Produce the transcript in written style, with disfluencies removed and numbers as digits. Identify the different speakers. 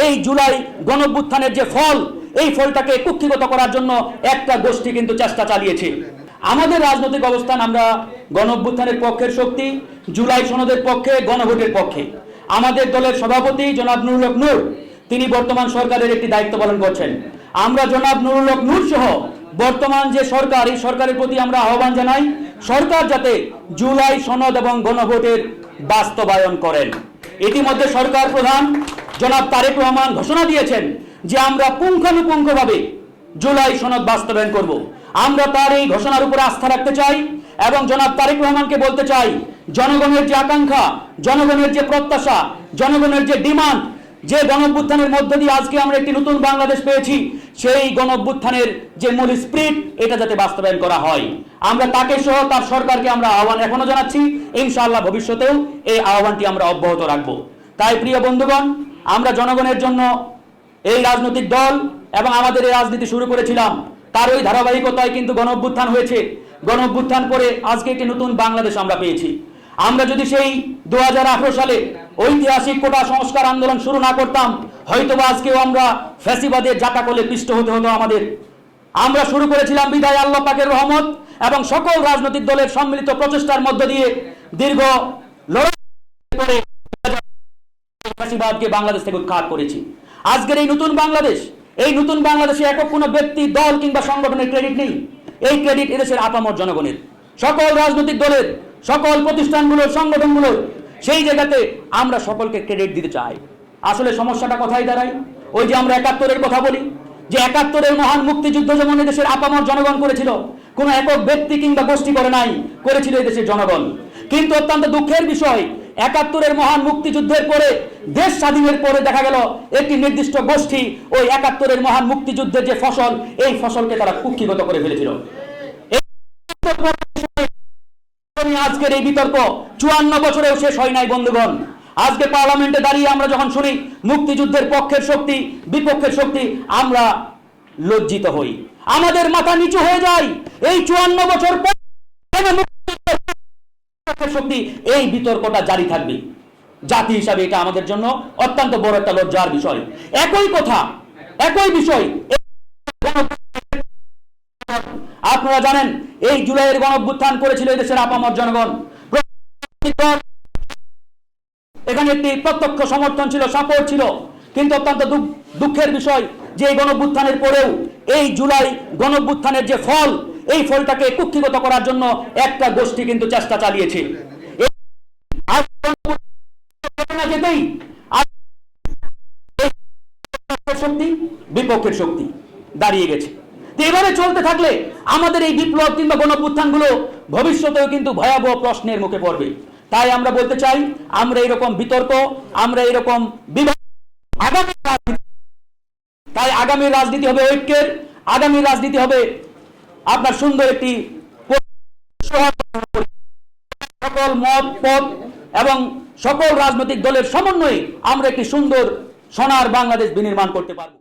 Speaker 1: এই জুলাই গণঅভ্যুত্থানের যে ফল, এই ফলটাকে কুক্ষিগত করার জন্য একটা গোষ্ঠী কিন্তু চেষ্টা চালিয়েছে। আমাদের রাজনৈতিক অবস্থান, আমরা গণঅভ্যুত্থানের পক্ষের শক্তি, জুলাই সনদের পক্ষে, গণভোটের পক্ষে। আমাদের দলের সভাপতি জনাব নুরুল হক নূর, তিনি বর্তমান সরকারের একটি দায়িত্ব পালন করছেন। আমরা জনাব নুরুল হক নূর সহ বর্তমান যে সরকার, এই সরকারের প্রতি আমরা আহ্বান জানাই, সরকার যাতে জুলাই সনদ এবং গণভোটের বাস্তবায়ন করেন। ইতিমধ্যে সরকার প্রধান জনাব তারেক রহমান ঘোষণা দিয়েছেন যে আমরা পুঙ্খানুপুঙ্খভাবে জুলাই সনদ বাস্তবায়ন করব। আমরা তার এই ঘোষণার উপর আস্থা রাখতে চাই এবং জনাব তারেক রহমানকে বলতে চাই, জনগণের যে আকাঙ্ক্ষা, জনগণের যে প্রত্যাশা, জনগণের যে ডিমান্ড, যে গণঅভ্যুত্থানের মধ্য দিয়ে আজকে আমরা একটি নতুন বাংলাদেশ পেয়েছি, সেই গণঅভ্যুত্থানের যে মূল স্পিরিট, এটা যাতে বাস্তবায়ন করা হয়। আমরা তাকে সহ তার সরকারকে আমরা আহ্বান এখনো জানাচ্ছি, ইনশাআল্লাহ ভবিষ্যতেও এই আহ্বানটি আমরা অব্যাহত রাখবো। তাই প্রিয় বন্ধুগণ, আমরা জনগণের জন্য এই রাজনৈতিক দল এবং আমাদের এই রাজনীতি শুরু করেছিলাম, তার ওই ধারাবাহিকতায় কিন্তু গণঅভ্যুত্থান হয়েছে। গণঅভ্যুত্থান করে আজকে একটি নতুন বাংলাদেশ আমরা পেয়েছি। আমরা যদি সেই 2018 সালে ঐতিহাসিক কোটা সংস্কার আন্দোলন শুরু না করতাম, হয়তোবা আজকেও আমরা ফ্যাসিবাদের জাটাকলে পিষ্ট হতে হতো আমাদের। আমরা শুরু করেছিলাম বিদায় আল্লাহ পাকের রহমত এবং সকল রাজনৈতিক দলের সম্মিলিত প্রচেষ্টার মধ্য দিয়ে দীর্ঘ লড়াই করে ফ্যাসিবাদকে বাংলাদেশ থেকে উৎখাত করেছি। আজকের এই নতুন বাংলাদেশ, এই নতুন বাংলাদেশে একক কোনো ব্যক্তি, দল কিংবা সংগঠনের ক্রেডিট নেই। এই ক্রেডিট এদেশের আপামর জনগণের, সকল রাজনৈতিক দলের, সকল প্রতিষ্ঠানগুলোর, সংগঠনগুলোর। সেই জায়গাতে আমরা সকলকে ক্রেডিট দিতে চাই। আসলে সমস্যাটা কোথায় দাঁড়ায়? ওই যে আমরা 71-এর কথা বলি, যে 71-এর মহান মুক্তিযুদ্ধ যেমন এদেশের আপামর জনগণ করেছিল, কোনো একক ব্যক্তি কিংবা গোষ্ঠী করে নাই, করেছিল এদেশের জনগণ। কিন্তু অত্যন্ত দুঃখের বিষয়, 71-এর মহান মুক্তিযুদ্ধের পরে, দেশ স্বাধীনের পরে দেখা গেল একটি নির্দিষ্ট গোষ্ঠী ওই 71-এর মহান মুক্তিযুদ্ধের যে ফসল, এই ফসলকে তারা কুক্ষিগত করে ফেলেছিল। আজকের এই বিতর্ক 54 বছরেও শেষ হয় নাই বন্ধুগণ। আজকে পার্লামেন্টে দাঁড়িয়ে আমরা যখন শুনি মুক্তিযুদ্ধের পক্ষের শক্তি, বিপক্ষের শক্তি, আমরা লজ্জিত হই, আমাদের মাথা নিচু হয়ে যায়। এই 54 বছর পর শক্তি, এই বিতর্কটা জারি থাকবে। জাতি হিসাবে এটা আমাদের জন্য অত্যন্ত বড় একটা লজ্জার বিষয়। একই কথা, একই বিষয় আপনারা জানেন, এই জুলাইয়ের গণঅভ্যুত্থান করেছিল এদেশের আপামর জনগণ। এখানে একটি প্রত্যক্ষ সমর্থন ছিল, সাপোর্ট ছিল। কিন্তু অত্যন্ত দুঃখের বিষয় যে এই গণঅভ্যুত্থানের পরেও এই জুলাই গণঅভ্যুত্থানের যে ফল, এই ফলটাকে কুক্ষিগত করার জন্য একটা গোষ্ঠী কিন্তু চেষ্টা চালিয়েছে। শক্তি বিপক্ষের শক্তি দাঁড়িয়ে গেছে। এভাবে চলতে থাকলে আমাদের এই বিপ্লব কিংবা গণঅভ্যুত্থানগুলো ভবিষ্যতেও কিন্তু ভয়াবহ প্রশ্নের মুখে পড়বে। তাই আমরা বলতে চাই, আমরা এরকম বিতর্ক, আমরা এরকম তাই আগামী রাজনীতি হবে ঐক্যের, আগামী রাজনীতি হবে আপনার সুন্দর একটি সকল মত পথ এবং সকল রাজনৈতিক দলের সমন্বয়ে আমরা একটি সুন্দর সোনার বাংলাদেশ বিনির্মাণ করতে পারব।